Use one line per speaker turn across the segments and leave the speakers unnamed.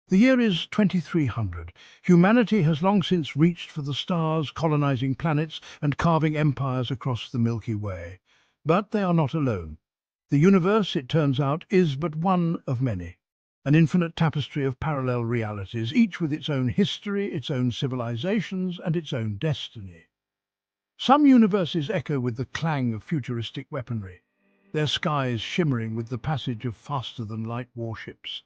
The year is 2300. Humanity has long since reached for the stars, colonizing planets and carving empires across the Milky Way. But they are not alone. The universe, it turns out, is but one of many. An infinite tapestry of parallel realities, each with its own history, its own civilizations, and its own destiny. Some universes echo with the clang of futuristic weaponry, their skies shimmering with the passage of faster-than-light warships.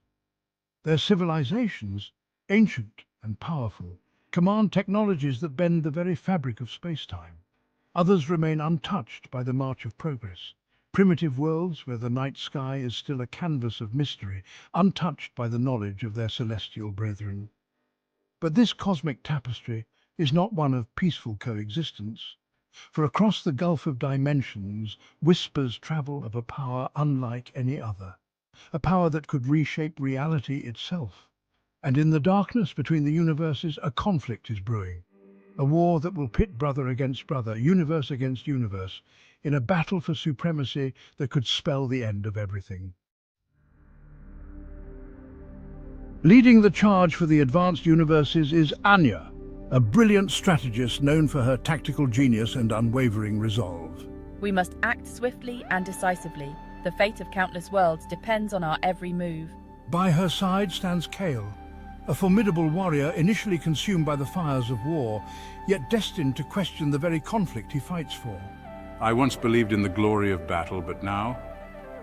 Their civilizations, ancient and powerful, command technologies that bend the very fabric of space-time. Others remain untouched by the march of progress. Primitive worlds where the night sky is still a canvas of mystery, untouched by the knowledge of their celestial brethren. But this cosmic tapestry is not one of peaceful coexistence, for across the gulf of dimensions whispers travel of a power unlike any other, a power that could reshape reality itself. And in the darkness between the universes, a conflict is brewing, a war that will pit brother against brother, universe against universe, in a battle for supremacy that could spell the end of everything. Leading the charge for the advanced universes is Anya, a brilliant strategist known for her tactical genius and unwavering resolve.
We must act swiftly and decisively. The fate of countless worlds depends on our every move.
By her side stands Kale, a formidable warrior initially consumed by the fires of war, yet destined to question the very conflict he fights for.
I once believed in the glory of battle, but now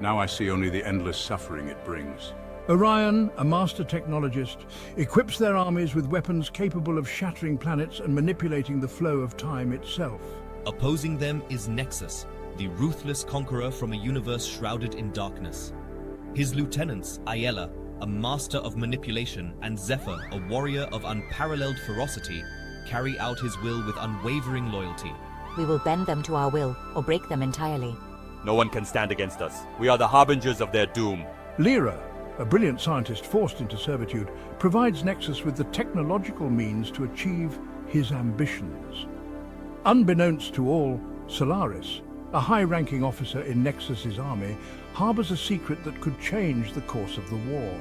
I see only the endless suffering it brings.
Orion, a master technologist, equips their armies with weapons capable of shattering planets and manipulating the flow of time itself.
Opposing them is Nexus, the ruthless conqueror from a universe shrouded in darkness. His lieutenants, Ayela, a master of manipulation, and Zephyr, a warrior of unparalleled ferocity, carry out his will with unwavering loyalty.
We will bend them to our will, or break them entirely.
No one can stand against us. We are the harbingers of their doom.
Lyra, a brilliant scientist forced into servitude, provides Nexus with the technological means to achieve his ambitions. Unbeknownst to all, Solaris, a high-ranking officer in Nexus's army, harbors a secret that could change the course of the war.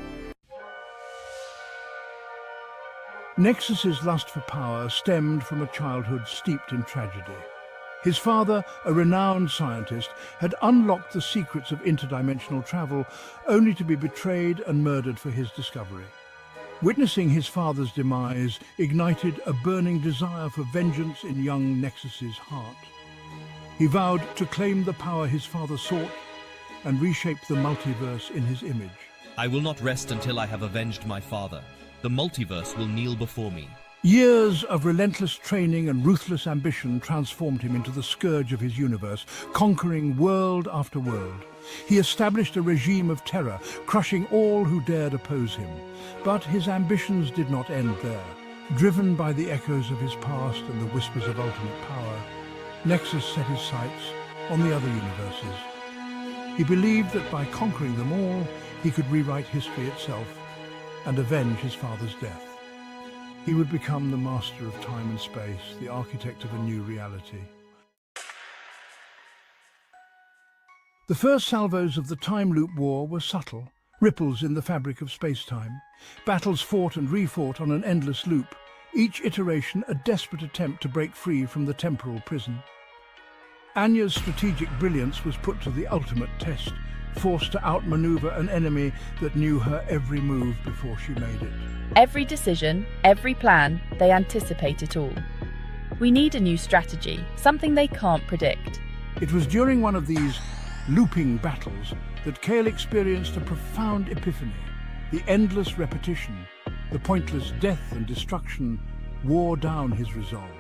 Nexus's lust for power stemmed from a childhood steeped in tragedy. His father, a renowned scientist, had unlocked the secrets of interdimensional travel, only to be betrayed and murdered for his discovery. Witnessing his father's demise ignited a burning desire for vengeance in young Nexus's heart. He vowed to claim the power his father sought and reshape the multiverse in his image.
I will not rest until I have avenged my father. The multiverse will kneel before me.
Years of relentless training and ruthless ambition transformed him into the scourge of his universe, conquering world after world. He established a regime of terror, crushing all who dared oppose him. But his ambitions did not end there. Driven by the echoes of his past and the whispers of ultimate power, Nexus set his sights on the other universes. He believed that by conquering them all, he could rewrite history itself and avenge his father's death. He would become the master of time and space, the architect of a new reality. The first salvos of the time loop war were subtle, ripples in the fabric of space-time, battles fought and refought on an endless loop, each iteration a desperate attempt to break free from the temporal prison. Anya's strategic brilliance was put to the ultimate test, forced to outmaneuver an enemy that knew her every move before she made it.
Every decision, every plan, they anticipate it all. We need a new strategy, something they can't predict.
It was during one of these looping battles that Kale experienced a profound epiphany. The endless repetition, the pointless death and destruction wore down his resolve.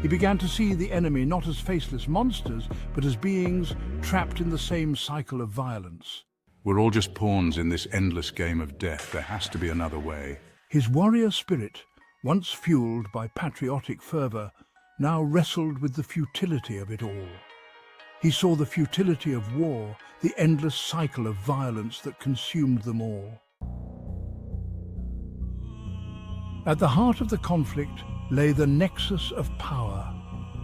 He began to see the enemy not as faceless monsters, but as beings trapped in the same cycle of violence.
We're all just pawns in this endless game of death. There has to be another way.
His warrior spirit, once fueled by patriotic fervor, now wrestled with the futility of it all. He saw the futility of war, the endless cycle of violence that consumed them all. At the heart of the conflict lay the Nexus of Power,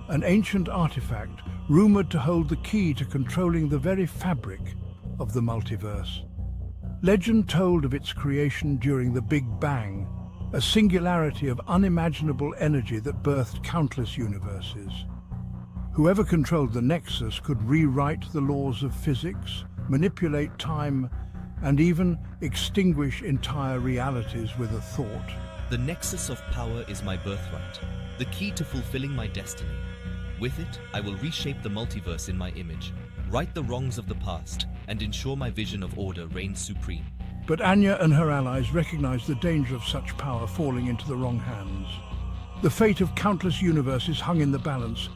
an ancient artifact rumored to hold the key to controlling the very fabric of the multiverse. Legend told of its creation during the Big Bang, a singularity of unimaginable energy that birthed countless universes. Whoever controlled the Nexus could rewrite the laws of physics, manipulate time, and even extinguish entire realities with a thought.
The nexus of power is my birthright, the key to fulfilling my destiny. With it, I will reshape the multiverse in my image, right the wrongs of the past, and ensure my vision of order reigns supreme.
But Anya and her allies recognized the danger of such power falling into the wrong hands. The fate of countless universes hung in the balance,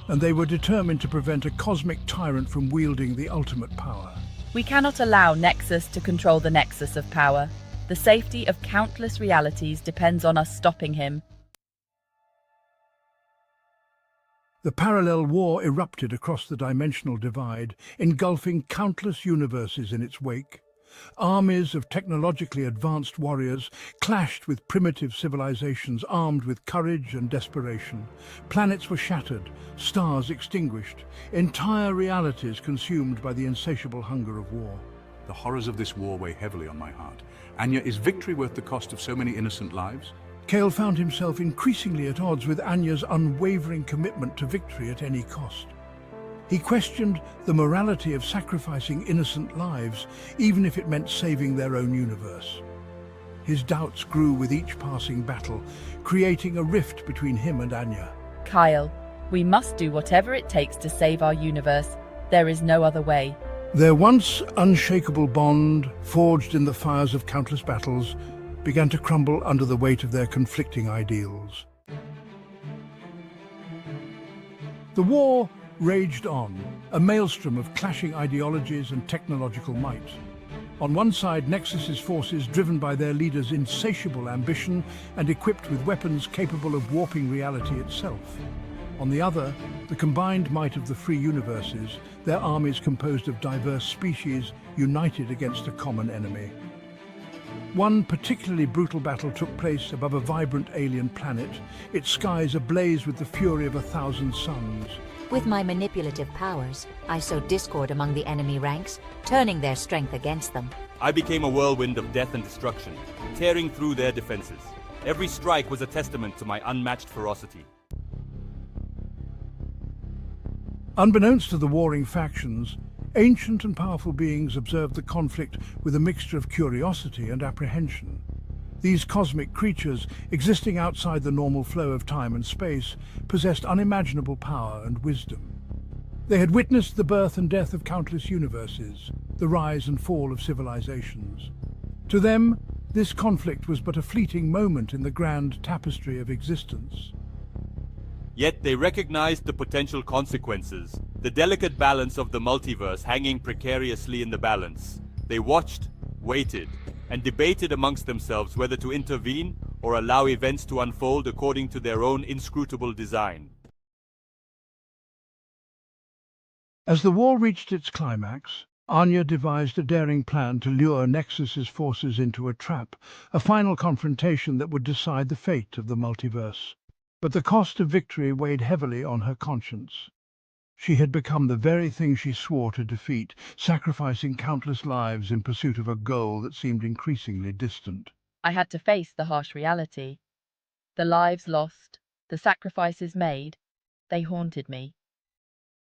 and they were determined to prevent a cosmic tyrant from wielding the ultimate power.
We cannot allow Nexus to control the nexus of power. The safety of countless realities depends on us stopping him.
The parallel war erupted across the dimensional divide, engulfing countless universes in its wake. Armies of technologically advanced warriors clashed with primitive civilizations armed with courage and desperation. Planets were shattered, stars extinguished, entire realities consumed by the insatiable hunger of war.
The horrors of this war weigh heavily on my heart. Anya, is victory worth the cost of so many innocent lives?
Kale found himself increasingly at odds with Anya's unwavering commitment to victory at any cost. He questioned the morality of sacrificing innocent lives, even if it meant saving their own universe. His doubts grew with each passing battle, creating a rift between him and Anya.
Kyle, we must do whatever it takes to save our universe. There is no other way.
Their once unshakable bond, forged in the fires of countless battles, began to crumble under the weight of their conflicting ideals. The war raged on, a maelstrom of clashing ideologies and technological might. On one side, Nexus's forces, driven by their leader's insatiable ambition and equipped with weapons capable of warping reality itself. On the other, the combined might of the free universes, their armies composed of diverse species, united against a common enemy. One particularly brutal battle took place above a vibrant alien planet, its skies ablaze with the fury of 1,000 suns.
With my manipulative powers, I sowed discord among the enemy ranks, turning their strength against them.
I became a whirlwind of death and destruction, tearing through their defenses. Every strike was a testament to my unmatched ferocity.
Unbeknownst to the warring factions, ancient and powerful beings observed the conflict with a mixture of curiosity and apprehension. These cosmic creatures, existing outside the normal flow of time and space, possessed unimaginable power and wisdom. They had witnessed the birth and death of countless universes, the rise and fall of civilizations. To them, this conflict was but a fleeting moment in the grand tapestry of existence.
Yet they recognized the potential consequences, the delicate balance of the multiverse hanging precariously in the balance. They watched, waited, and debated amongst themselves whether to intervene or allow events to unfold according to their own inscrutable design.
As the war reached its climax, Anya devised a daring plan to lure Nexus's forces into a trap, a final confrontation that would decide the fate of the multiverse. But the cost of victory weighed heavily on her conscience. She had become the very thing she swore to defeat, sacrificing countless lives in pursuit of a goal that seemed increasingly distant.
I had to face the harsh reality. The lives lost, the sacrifices made, they haunted me.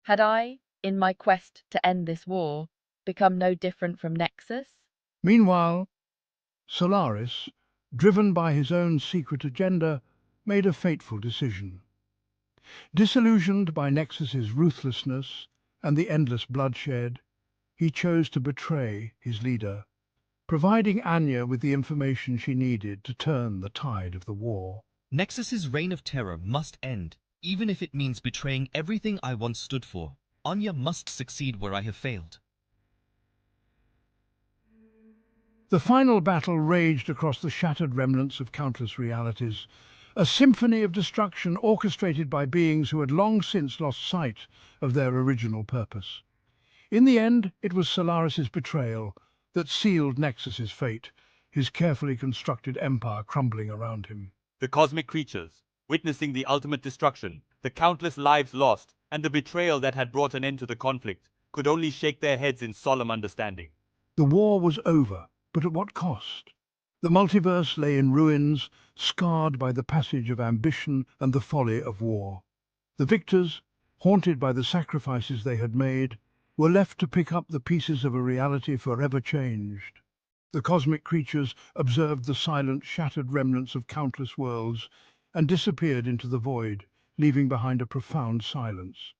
Had I, in my quest to end this war, become no different from Nexus?
Meanwhile, Solaris, driven by his own secret agenda, made a fateful decision. Disillusioned by Nexus's ruthlessness and the endless bloodshed, he chose to betray his leader, providing Anya with the information she needed to turn the tide of the war.
Nexus's reign of terror must end, even if it means betraying everything I once stood for. Anya must succeed where I have failed.
The final battle raged across the shattered remnants of countless realities, a symphony of destruction orchestrated by beings who had long since lost sight of their original purpose. In the end, it was Solaris's betrayal that sealed Nexus's fate, his carefully constructed empire crumbling around him.
The cosmic creatures, witnessing the ultimate destruction, the countless lives lost, and the betrayal that had brought an end to the conflict, could only shake their heads in solemn understanding.
The war was over, But at what cost? The multiverse lay in ruins, scarred by the passage of ambition and the folly of war. The victors, haunted by the sacrifices they had made, were left to pick up the pieces of a reality forever changed. The cosmic creatures observed the silent, shattered remnants of countless worlds and disappeared into the void, leaving behind a profound silence.